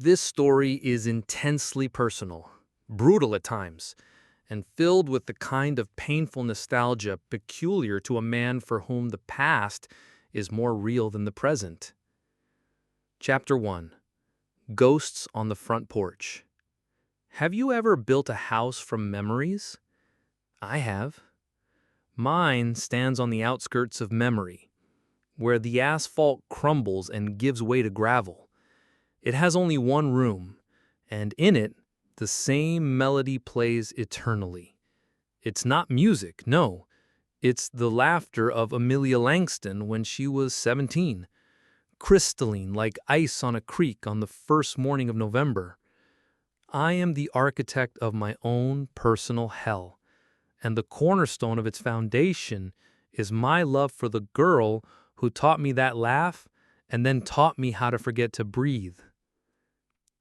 This story is intensely personal, brutal at times, and filled with the kind of painful nostalgia peculiar to a man for whom the past is more real than the present. Chapter 1. Ghosts on the Front Porch. Have you ever built a house from memories? I have. Mine stands on the outskirts of memory, where the asphalt crumbles and gives way to gravel. It has only one room, and in it, the same melody plays eternally. It's not music, no. It's the laughter of Amelia Langston when she was 17, crystalline like ice on a creek on the first morning of November. I am the architect of my own personal hell, and the cornerstone of its foundation is my love for the girl who taught me that laugh and then taught me how to forget to breathe.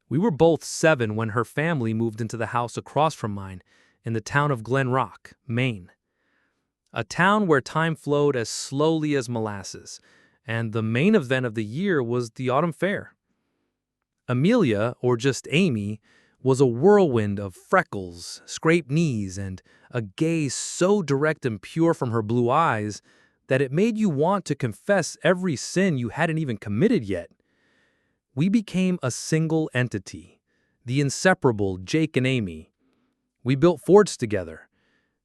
We were both 7 when her family moved into the house across from mine in the town of Glen Rock, Maine. A town where time flowed as slowly as molasses, and the main event of the year was the autumn fair. Amelia, or just Amy, was a whirlwind of freckles, scraped knees, and a gaze so direct and pure from her blue eyes that it made you want to confess every sin you hadn't even committed yet. We became a single entity, the inseparable Jake and Amy. We built forts together,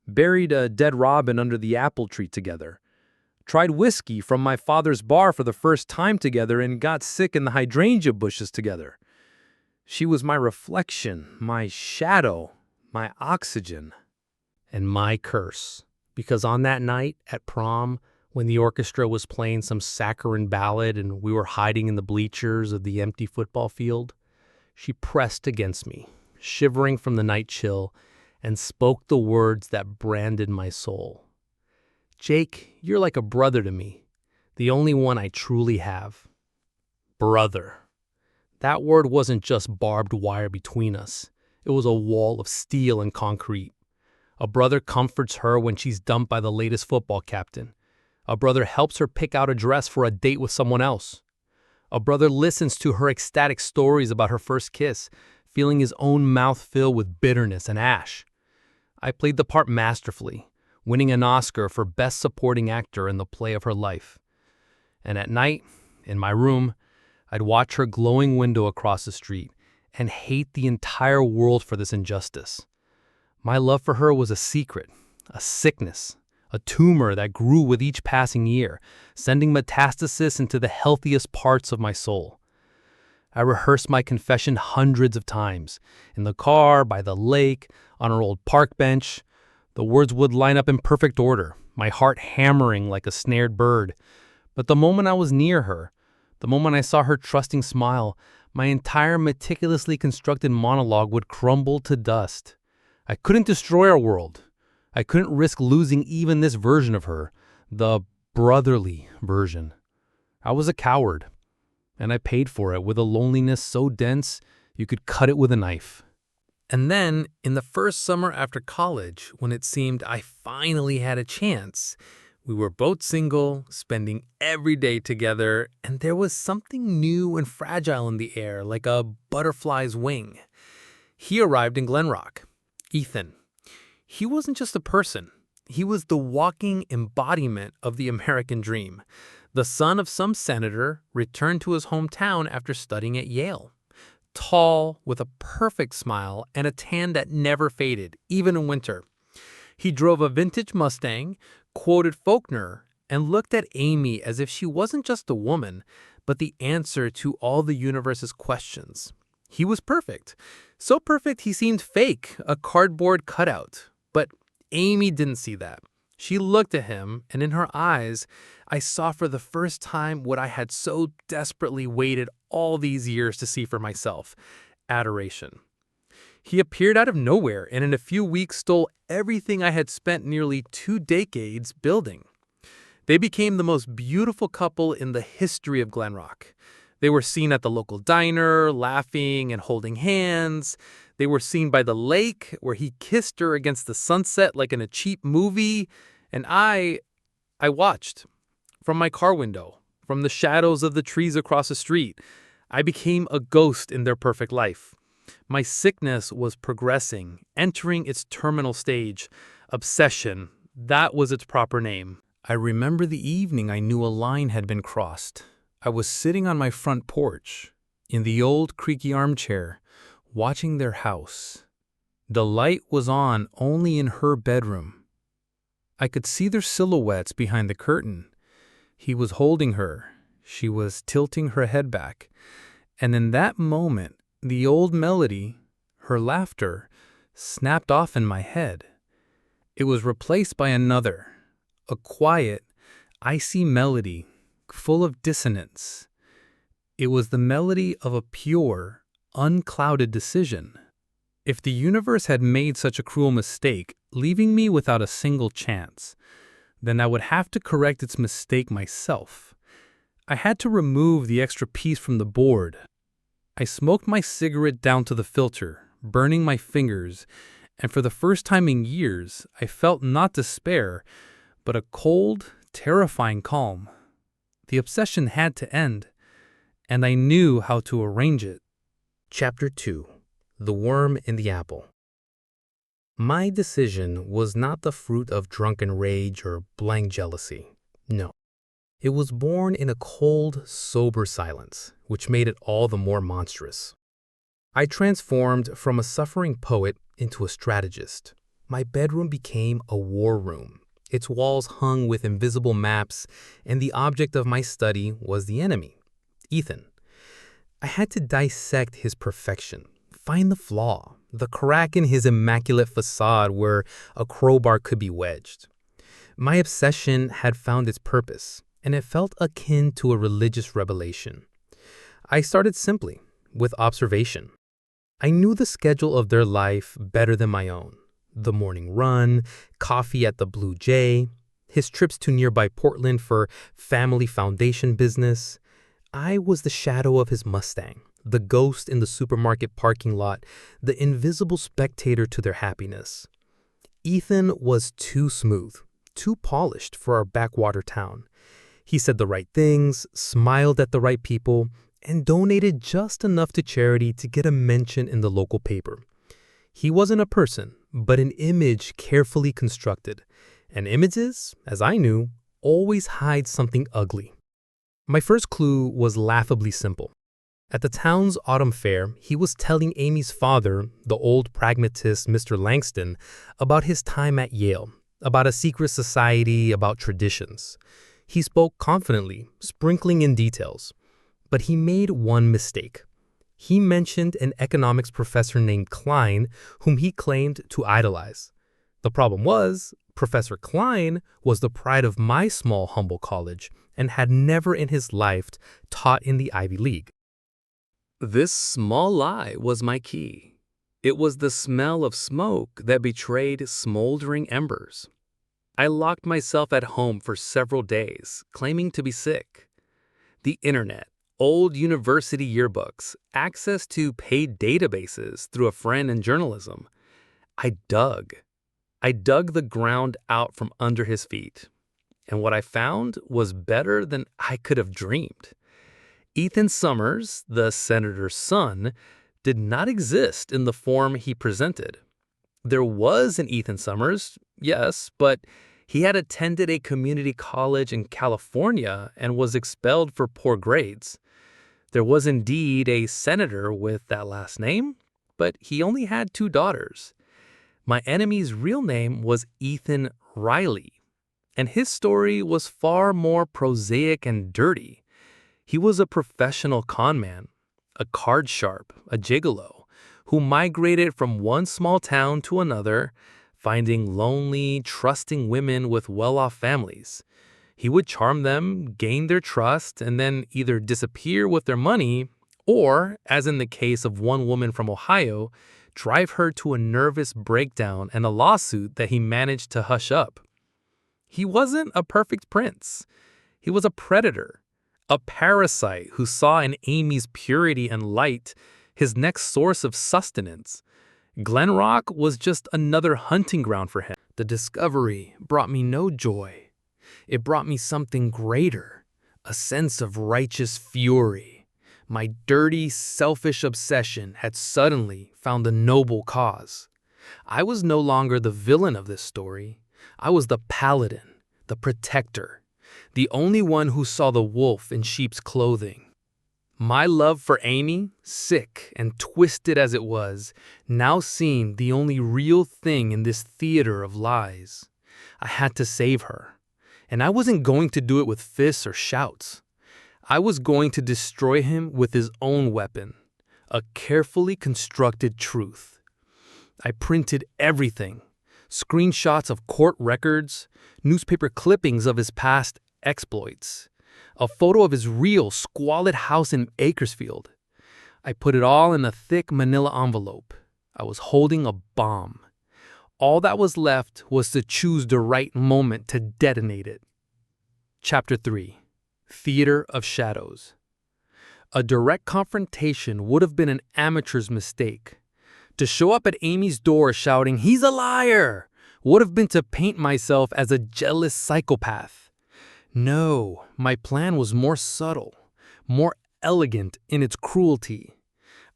buried a dead robin under the apple tree together, tried whiskey from my father's bar for the first time together, and got sick in the hydrangea bushes together. She was my reflection, my shadow, my oxygen, and my curse. Because on that night at prom, when the orchestra was playing some saccharine ballad and we were hiding in the bleachers of the empty football field, she pressed against me, shivering from the night chill, and spoke the words that branded my soul. Jake, you're like a brother to me, the only one I truly have. Brother. That word wasn't just barbed wire between us. It was a wall of steel and concrete. A brother comforts her when she's dumped by the latest football captain. A brother helps her pick out a dress for a date with someone else. A brother listens to her ecstatic stories about her first kiss, feeling his own mouth fill with bitterness and ash. I played the part masterfully, winning an Oscar for Best Supporting Actor in the play of her life. And at night, in my room, I'd watch her glowing window across the street and hate the entire world for this injustice. My love for her was a secret, a sickness, a tumor that grew with each passing year, sending metastasis into the healthiest parts of my soul. I rehearsed my confession hundreds of times, in the car, by the lake, on our old park bench. The words would line up in perfect order, my heart hammering like a snared bird. But the moment I was near her, the moment I saw her trusting smile, my entire meticulously constructed monologue would crumble to dust. I couldn't destroy our world. I couldn't risk losing even this version of her, the brotherly version. I was a coward, and I paid for it with a loneliness so dense you could cut it with a knife. And then, in the first summer after college, when it seemed I finally had a chance, we were both single, spending every day together, and there was something new and fragile in the air, like a butterfly's wing. He arrived in Glen Rock, Ethan. He wasn't just a person. He was the walking embodiment of the American dream. The son of some senator returned to his hometown after studying at Yale. Tall, with a perfect smile and a tan that never faded, even in winter. He drove a vintage Mustang, quoted Faulkner, and looked at Amy as if she wasn't just a woman, but the answer to all the universe's questions. He was perfect. So perfect he seemed fake, a cardboard cutout. But Amy didn't see that. She looked at him, and in her eyes, I saw for the first time what I had so desperately waited all these years to see for myself: adoration. He appeared out of nowhere and in a few weeks stole everything I had spent nearly 2 decades building. They became the most beautiful couple in the history of Glen Rock. They were seen at the local diner, laughing and holding hands. They were seen by the lake, where he kissed her against the sunset like in a cheap movie. And I watched from my car window, from the shadows of the trees across the street. I became a ghost in their perfect life. My sickness was progressing, entering its terminal stage. Obsession, that was its proper name. I remember the evening I knew a line had been crossed. I was sitting on my front porch, in the old creaky armchair, watching their house. The light was on only in her bedroom. I could see their silhouettes behind the curtain. He was holding her. She was tilting her head back. And in that moment, the old melody, her laughter, snapped off in my head. It was replaced by another, a quiet, icy melody, full of dissonance. It was the melody of a pure, unclouded decision. If the universe had made such a cruel mistake, leaving me without a single chance, then I would have to correct its mistake myself. I had to remove the extra piece from the board. I smoked my cigarette down to the filter, burning my fingers, and for the first time in years, I felt not despair, but a cold, terrifying calm. The obsession had to end, and I knew how to arrange it. Chapter 2. The Worm in the Apple. My decision was not the fruit of drunken rage or blank jealousy. No. It was born in a cold, sober silence, which made it all the more monstrous. I transformed from a suffering poet into a strategist. My bedroom became a war room. Its walls hung with invisible maps, and the object of my study was the enemy, Ethan. I had to dissect his perfection, find the flaw, the crack in his immaculate facade where a crowbar could be wedged. My obsession had found its purpose, and it felt akin to a religious revelation. I started simply, with observation. I knew the schedule of their life better than my own. The morning run, coffee at the Blue Jay, his trips to nearby Portland for family foundation business. I was the shadow of his Mustang, the ghost in the supermarket parking lot, the invisible spectator to their happiness. Ethan was too smooth, too polished for our backwater town. He said the right things, smiled at the right people, and donated just enough to charity to get a mention in the local paper. He wasn't a person, but an image carefully constructed. And images, as I knew, always hide something ugly. My first clue was laughably simple. At the town's autumn fair, he was telling Amy's father, the old pragmatist Mr. Langston, about his time at Yale, about a secret society, about traditions. He spoke confidently, sprinkling in details. But he made one mistake. He mentioned an economics professor named Klein, whom he claimed to idolize. The problem was, Professor Klein was the pride of my small, humble college and had never in his life taught in the Ivy League. This small lie was my key. It was the smell of smoke that betrayed smoldering embers. I locked myself at home for several days, claiming to be sick. The internet, old university yearbooks, access to paid databases through a friend in journalism. I dug the ground out from under his feet. And what I found was better than I could have dreamed. Ethan Summers, the senator's son, did not exist in the form he presented. There was an Ethan Summers, yes, but he had attended a community college in California and was expelled for poor grades. There was indeed a senator with that last name, but he only had 2 daughters. My enemy's real name was Ethan Riley, and his story was far more prosaic and dirty. He was a professional con man, a card sharp, a gigolo, who migrated from one small town to another, finding lonely, trusting women with well-off families. He would charm them, gain their trust, and then either disappear with their money or, as in the case of one woman from Ohio, drive her to a nervous breakdown and a lawsuit that he managed to hush up. He wasn't a perfect prince. He was a predator, a parasite who saw in Amy's purity and light his next source of sustenance. Glen Rock was just another hunting ground for him. The discovery brought me no joy. It brought me something greater, a sense of righteous fury. My dirty, selfish obsession had suddenly found a noble cause. I was no longer the villain of this story. I was the paladin, the protector, the only one who saw the wolf in sheep's clothing. My love for Amy, sick and twisted as it was, now seemed the only real thing in this theater of lies. I had to save her, and I wasn't going to do it with fists or shouts. I was going to destroy him with his own weapon, a carefully constructed truth. I printed everything, screenshots of court records, newspaper clippings of his past exploits, a photo of his real, squalid house in Bakersfield. I put it all in a thick manila envelope. I was holding a bomb. All that was left was to choose the right moment to detonate it. Chapter 3. Theater of Shadows. A direct confrontation would have been an amateur's mistake. To show up at Amy's door shouting, "He's a liar!" would have been to paint myself as a jealous psychopath. No, my plan was more subtle, more elegant in its cruelty.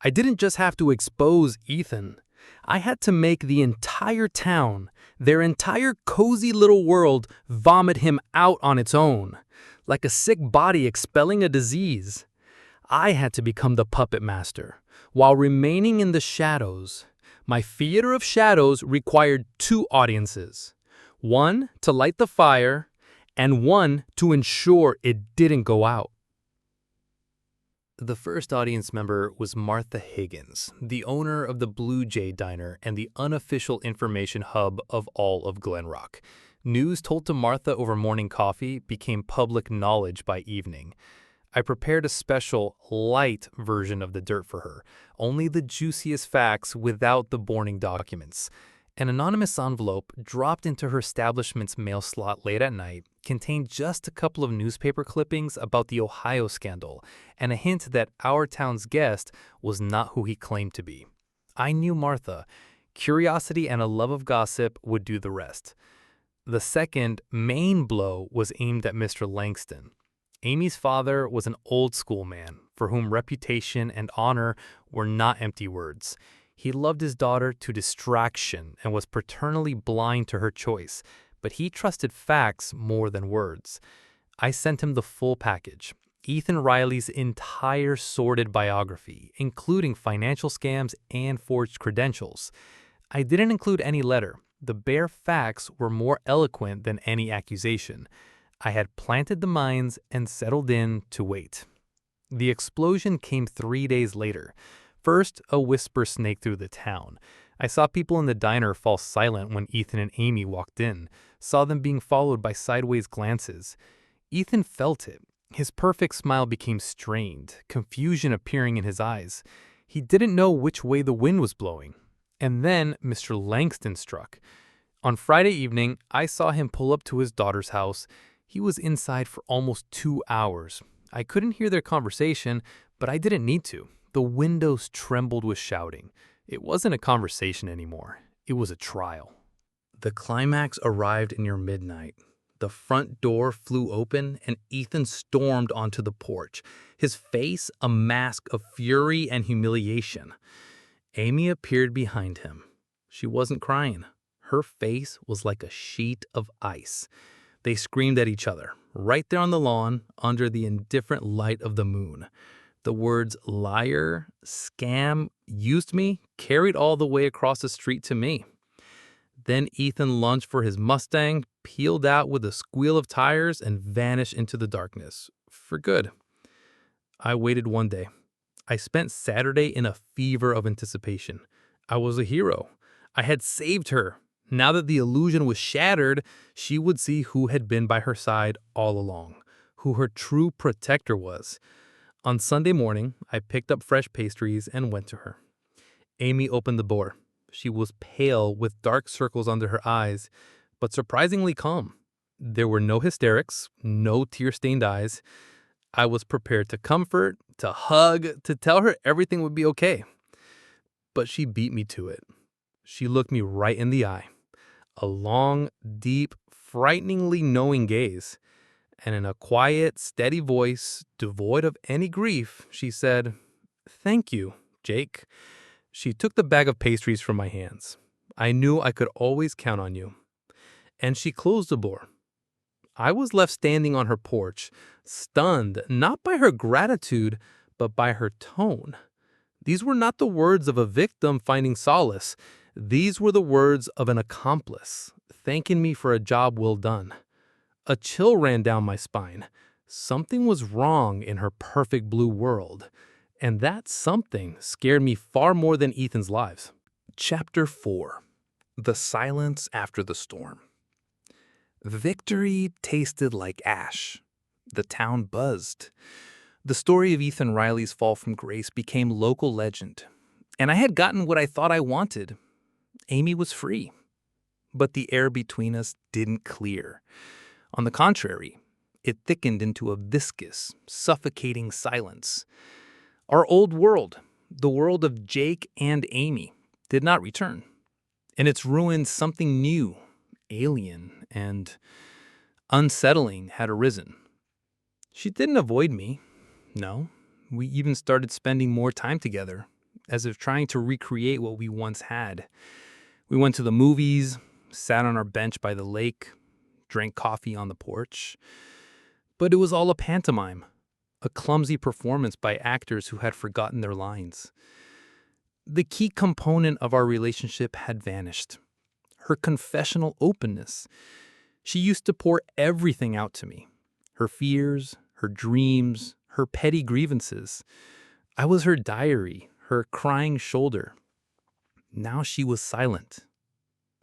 I didn't just have to expose Ethan. I had to make the entire town, their entire cozy little world, vomit him out on its own, like a sick body expelling a disease. I had to become the puppet master, while remaining in the shadows. My theater of shadows required two audiences, one to light the fire, and one to ensure it didn't go out. The first audience member was Martha Higgins, the owner of the Blue Jay Diner and the unofficial information hub of all of Glen Rock. News told to Martha over morning coffee became public knowledge by evening. I prepared a special, light version of the dirt for her, only the juiciest facts without the boring documents. An anonymous envelope dropped into her establishment's mail slot late at night contained just a couple of newspaper clippings about the Ohio scandal and a hint that our town's guest was not who he claimed to be. I knew Martha. Curiosity and a love of gossip would do the rest. The second, main blow was aimed at Mr. Langston. Amy's father was an old-school man for whom reputation and honor were not empty words. He loved his daughter to distraction and was paternally blind to her choice, but he trusted facts more than words. I sent him the full package, Ethan Riley's entire sordid biography, including financial scams and forged credentials. I didn't include any letter. The bare facts were more eloquent than any accusation. I had planted the mines and settled in to wait. The explosion came 3 days later. First, a whisper snaked through the town. I saw people in the diner fall silent when Ethan and Amy walked in, saw them being followed by sideways glances. Ethan felt it. His perfect smile became strained, confusion appearing in his eyes. He didn't know which way the wind was blowing. And then Mr. Langston struck. On Friday evening, I saw him pull up to his daughter's house. He was inside for almost 2 hours. I couldn't hear their conversation, but I didn't need to. The windows trembled with shouting. It wasn't a conversation anymore. It was a trial. The climax arrived near midnight. The front door flew open and Ethan stormed onto the porch, his face a mask of fury and humiliation. Amy appeared behind him. She wasn't crying. Her face was like a sheet of ice. They screamed at each other, right there on the lawn, under the indifferent light of the moon. The words liar, scam, used me, carried all the way across the street to me. Then Ethan lunged for his Mustang, peeled out with a squeal of tires, and vanished into the darkness. For good. I waited one day. I spent Saturday in a fever of anticipation. I was a hero. I had saved her. Now that the illusion was shattered, she would see who had been by her side all along, who her true protector was. On Sunday morning, I picked up fresh pastries and went to her. Amy opened the door. She was pale with dark circles under her eyes, but surprisingly calm. There were no hysterics, no tear-stained eyes. I was prepared to comfort, to hug, to tell her everything would be okay. But she beat me to it. She looked me right in the eye. A long, deep, frighteningly knowing gaze. And in a quiet, steady voice, devoid of any grief, she said, "Thank you, Jake." She took the bag of pastries from my hands. I knew I could always count on you. And she closed the door. I was left standing on her porch, stunned not by her gratitude, but by her tone. These were not the words of a victim finding solace. These were the words of an accomplice, thanking me for a job well done. A chill ran down my spine. Something was wrong in her perfect blue world, and that something scared me far more than Ethan's lives. Chapter 4. The Silence After the Storm. Victory tasted like ash. The town buzzed. The story of Ethan Riley's fall from grace became local legend, and I had gotten what I thought I wanted. Amy was free. But the air between us didn't clear. On the contrary, it thickened into a viscous, suffocating silence. Our old world, the world of Jake and Amy, did not return. In its ruins, something new, alien, and unsettling had arisen. She didn't avoid me. No, we even started spending more time together, as if trying to recreate what we once had. We went to the movies, sat on our bench by the lake, drank coffee on the porch. But it was all a pantomime, a clumsy performance by actors who had forgotten their lines. The key component of our relationship had vanished. Her confessional openness. She used to pour everything out to me. Her fears, her dreams, her petty grievances. I was her diary, her crying shoulder. Now she was silent.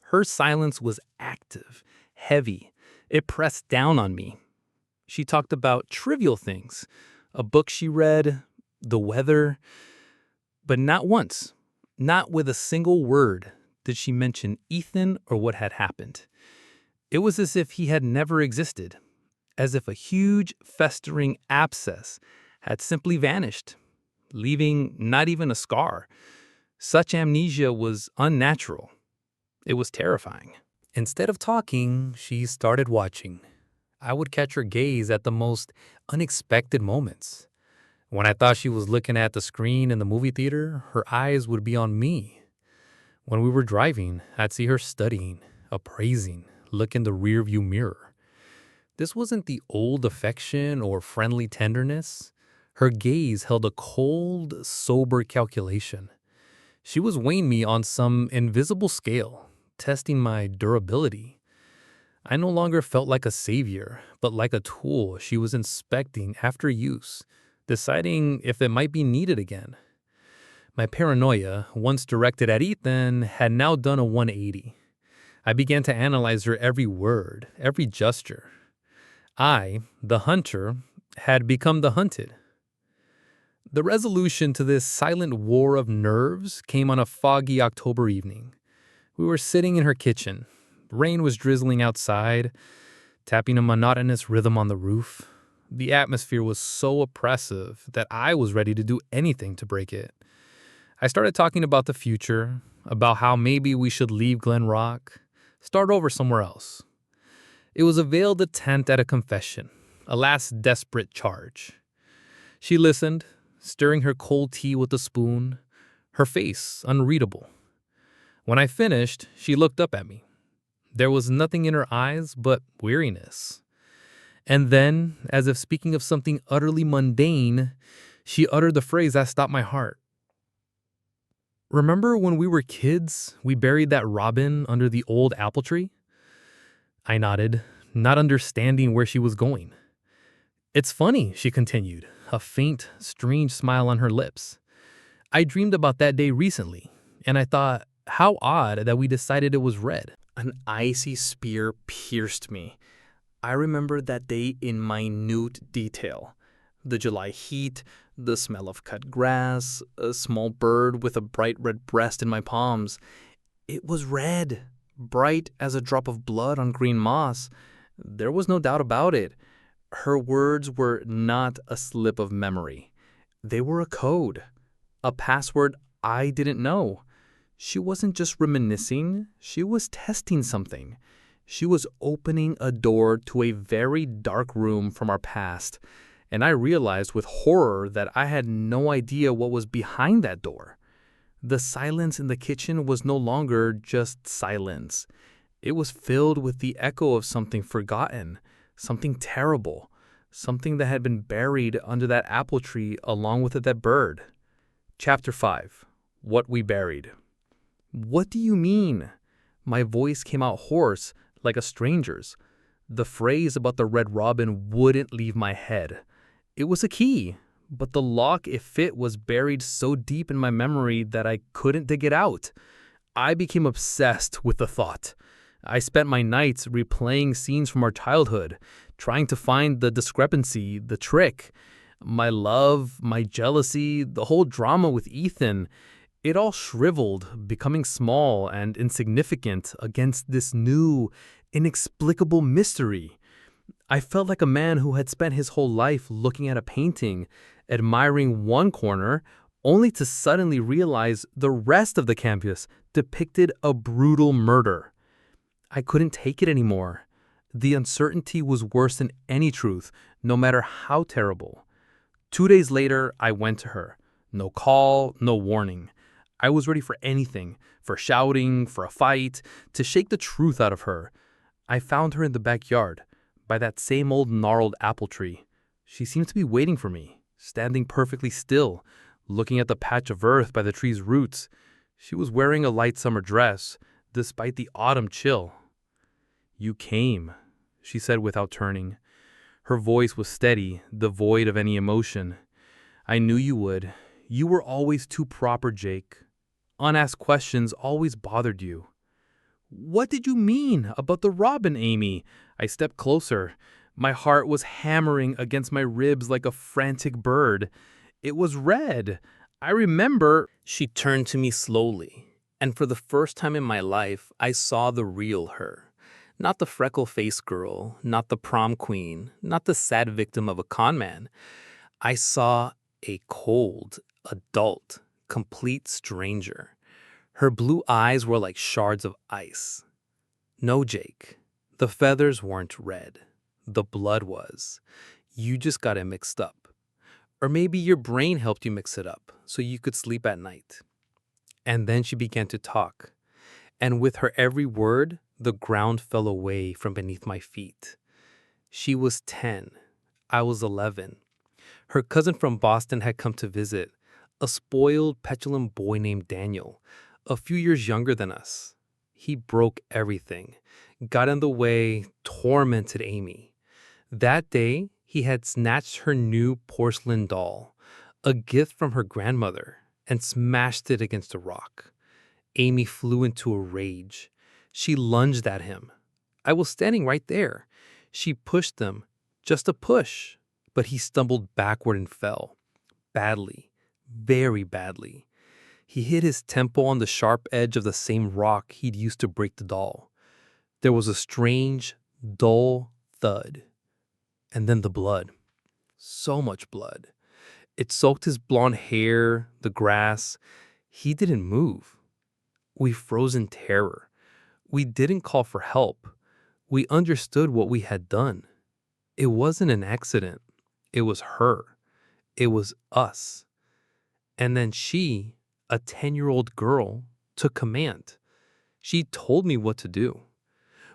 Her silence was active, heavy. It pressed down on me. She talked about trivial things, a book she read, the weather, but not once, not with a single word, did she mention Ethan or what had happened. It was as if he had never existed, as if a huge, festering abscess had simply vanished, leaving not even a scar. Such amnesia was unnatural. It was terrifying. Instead of talking, she started watching. I would catch her gaze at the most unexpected moments. When I thought she was looking at the screen in the movie theater, her eyes would be on me. When we were driving, I'd see her studying, appraising, look in the rearview mirror. This wasn't the old affection or friendly tenderness. Her gaze held a cold, sober calculation. She was weighing me on some invisible scale, testing my durability. I no longer felt like a savior, but like a tool she was inspecting after use, deciding if it might be needed again. My paranoia, once directed at Ethan, had now done a 180. I began to analyze her every word, every gesture. I, the hunter, had become the hunted. The resolution to this silent war of nerves came on a foggy October evening. We were sitting in her kitchen. Rain was drizzling outside, tapping a monotonous rhythm on the roof. The atmosphere was so oppressive that I was ready to do anything to break it. I started talking about the future, about how maybe we should leave Glen Rock, start over somewhere else. It was a veiled attempt at a confession, a last desperate charge. She listened, stirring her cold tea with a spoon, her face unreadable. When I finished, she looked up at me. There was nothing in her eyes but weariness. And then, as if speaking of something utterly mundane, she uttered the phrase that stopped my heart. "Remember when we were kids, we buried that robin under the old apple tree?" I nodded, not understanding where she was going. "It's funny," she continued, a faint, strange smile on her lips. "I dreamed about that day recently, and I thought, how odd that we decided it was red." An icy spear pierced me. I remembered that day in minute detail. The July heat, the smell of cut grass, a small bird with a bright red breast in my palms. It was red, bright as a drop of blood on green moss. There was no doubt about it. Her words were not a slip of memory. They were a code, a password I didn't know. She wasn't just reminiscing, she was testing something. She was opening a door to a very dark room from our past, and I realized with horror that I had no idea what was behind that door. The silence in the kitchen was no longer just silence. It was filled with the echo of something forgotten, something terrible, something that had been buried under that apple tree along with that bird. Chapter 5. What We Buried. What do you mean? My voice came out hoarse, like a stranger's. The phrase about the red robin wouldn't leave my head. It was a key, but the lock it fit was buried so deep in my memory that I couldn't dig it out. I became obsessed with the thought. I spent my nights replaying scenes from our childhood, trying to find the discrepancy, the trick. My love, my jealousy, the whole drama with Ethan, it all shriveled, becoming small and insignificant against this new, inexplicable mystery. I felt like a man who had spent his whole life looking at a painting, admiring one corner, only to suddenly realize the rest of the canvas depicted a brutal murder. I couldn't take it anymore. The uncertainty was worse than any truth, no matter how terrible. 2 days later, I went to her. No call, no warning. I was ready for anything, for shouting, for a fight, to shake the truth out of her. I found her in the backyard, by that same old gnarled apple tree. She seemed to be waiting for me, standing perfectly still, looking at the patch of earth by the tree's roots. She was wearing a light summer dress, despite the autumn chill. "You came," she said without turning. Her voice was steady, devoid of any emotion. "I knew you would. You were always too proper, Jake. Unasked questions always bothered you." "What did you mean about the robin, Amy?" I stepped closer. My heart was hammering against my ribs like a frantic bird. "It was red. I remember." She turned to me slowly, and for the first time in my life, I saw the real her. Not the freckle-faced girl, not the prom queen, not the sad victim of a con man. I saw a cold, adult, complete stranger. Her blue eyes were like shards of ice. "No, Jake, the feathers weren't red. The blood was. You just got it mixed up. Or maybe your brain helped you mix it up so you could sleep at night." And then she began to talk. And with her every word, the ground fell away from beneath my feet. She was 10. I was 11. Her cousin from Boston had come to visit, a spoiled, petulant boy named Daniel, a few years younger than us. He broke everything, got in the way, tormented Amy. That day, he had snatched her new porcelain doll, a gift from her grandmother, and smashed it against a rock. Amy flew into a rage. She lunged at him. I was standing right there. She pushed him, just a push, but he stumbled backward and fell. Badly, very badly. He hit his temple on the sharp edge of the same rock he'd used to break the doll. There was a strange, dull thud. And then the blood. So much blood. It soaked his blonde hair, the grass. He didn't move. We froze in terror. We didn't call for help. We understood what we had done. It wasn't an accident. It was her. It was us. And then she, a 10-year-old girl, took command. She told me what to do.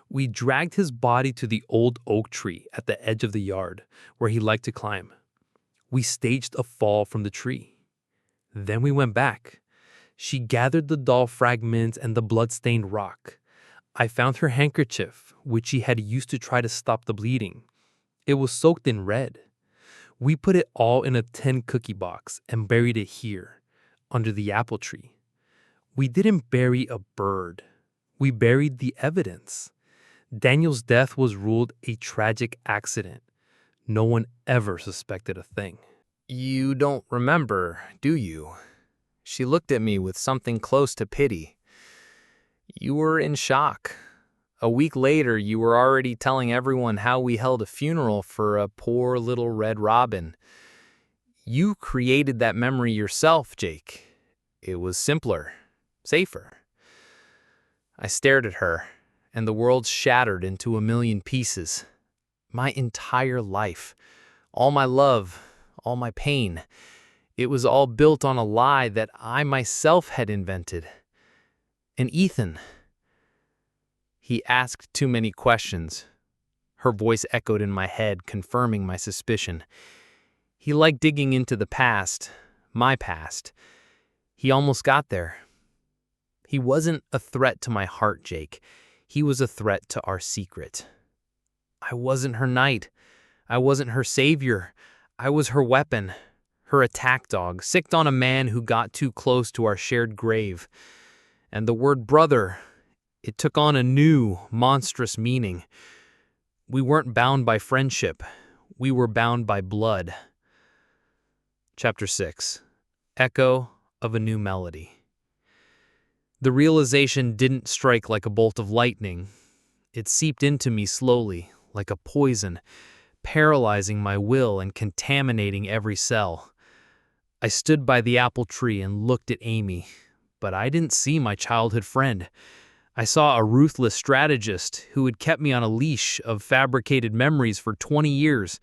We dragged his body to the old oak tree at the edge of the yard where he liked to climb. We staged a fall from the tree. Then we went back. She gathered the doll fragments and the blood-stained rock. I found her handkerchief, which she had used to try to stop the bleeding. It was soaked in red. We put it all in a tin cookie box and buried it here, under the apple tree. We didn't bury a bird. We buried the evidence. Daniel's death was ruled a tragic accident. No one ever suspected a thing. You don't remember, do you? She looked at me with something close to pity. You were in shock. A week later, you were already telling everyone how we held a funeral for a poor little red robin. You created that memory yourself, Jake. It was simpler, safer. I stared at her. and the world shattered into a million pieces. My entire life, all my love, all my pain, it was all built on a lie that I myself had invented. And Ethan, he asked too many questions. Her voice echoed in my head, confirming my suspicion. He liked digging into the past, my past. He almost got there. He wasn't a threat to my heart, Jake. He was a threat to our secret. I wasn't her knight. I wasn't her savior. I was her weapon, her attack dog, sicked on a man who got too close to our shared grave. And the word brother, it took on a new, monstrous meaning. We weren't bound by friendship. We were bound by blood. Chapter 6. Echo of a New Melody. The realization didn't strike like a bolt of lightning. It seeped into me slowly, like a poison, paralyzing my will and contaminating every cell. I stood by the apple tree and looked at Amy, but I didn't see my childhood friend. I saw a ruthless strategist who had kept me on a leash of fabricated memories for 20 years.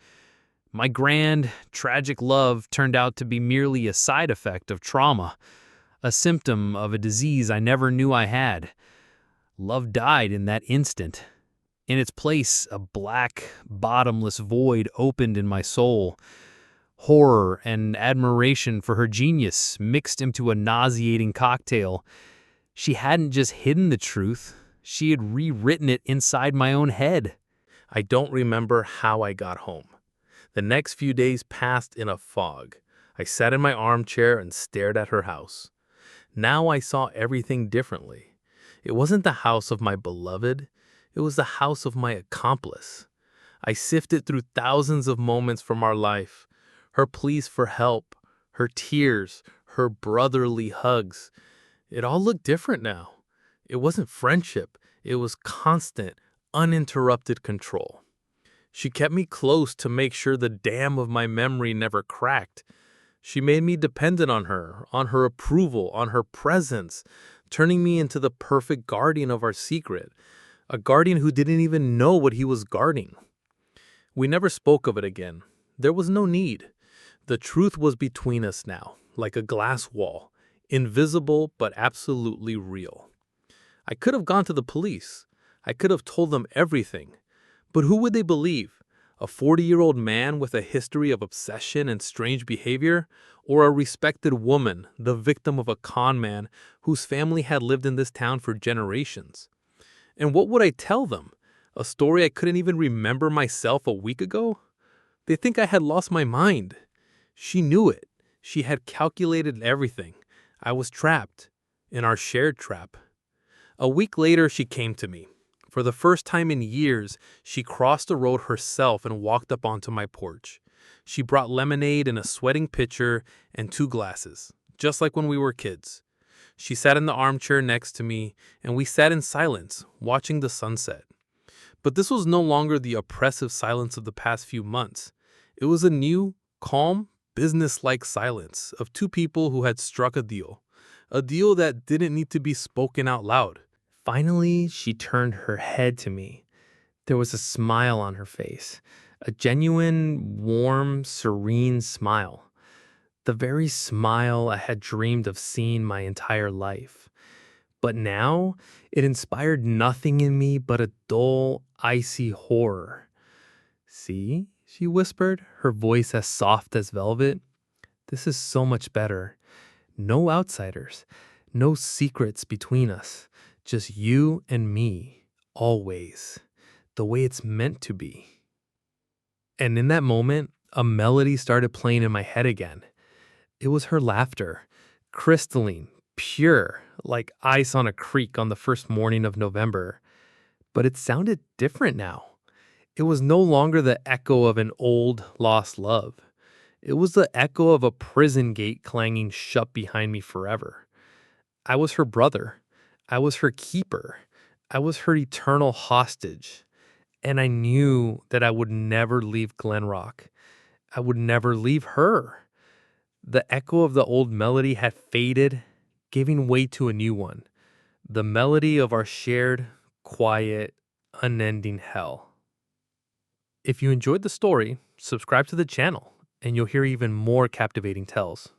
My grand, tragic love turned out to be merely a side effect of trauma, a symptom of a disease I never knew I had. Love died in that instant. In its place, a black, bottomless void opened in my soul. Horror and admiration for her genius mixed into a nauseating cocktail. She hadn't just hidden the truth, she had rewritten it inside my own head. I don't remember how I got home. The next few days passed in a fog. I sat in my armchair and stared at her house. Now I saw everything differently. It wasn't the house of my beloved, it was the house of my accomplice. I sifted through thousands of moments from our life, her pleas for help, her tears, her brotherly hugs. It all looked different now. It wasn't friendship, it was constant, uninterrupted control. She kept me close to make sure the dam of my memory never cracked. She made me dependent on her approval, on her presence, turning me into the perfect guardian of our secret, a guardian who didn't even know what he was guarding. We never spoke of it again. There was no need. The truth was between us now, like a glass wall, invisible but absolutely real. I could have gone to the police. I could have told them everything. But who would they believe? A 40-year-old man with a history of obsession and strange behavior, or a respected woman, the victim of a con man whose family had lived in this town for generations? And what would I tell them? A story I couldn't even remember myself a week ago? They think I had lost my mind. She knew it. She had calculated everything. I was trapped in our shared trap. A week later, she came to me. For the first time in years, she crossed the road herself and walked up onto my porch. She brought lemonade in a sweating pitcher and 2 glasses, just like when we were kids. She sat in the armchair next to me, and we sat in silence, watching the sunset. But this was no longer the oppressive silence of the past few months. It was a new, calm, business-like silence of 2 people who had struck a deal that didn't need to be spoken out loud. Finally, she turned her head to me. There was a smile on her face, a genuine, warm, serene smile. The very smile I had dreamed of seeing my entire life. But now, it inspired nothing in me but a dull, icy horror. "See?" she whispered, her voice as soft as velvet. "This is so much better. No outsiders, no secrets between us. Just you and me, always, the way it's meant to be." And in that moment, a melody started playing in my head again. It was her laughter, crystalline, pure, like ice on a creek on the first morning of November. But it sounded different now. It was no longer the echo of an old, lost love. It was the echo of a prison gate clanging shut behind me forever. I was her brother. I was her keeper. I was her eternal hostage. And I knew that I would never leave Glenrock. I would never leave her. The echo of the old melody had faded, giving way to a new one. The melody of our shared, quiet, unending hell. If you enjoyed the story, subscribe to the channel, and you'll hear even more captivating tales.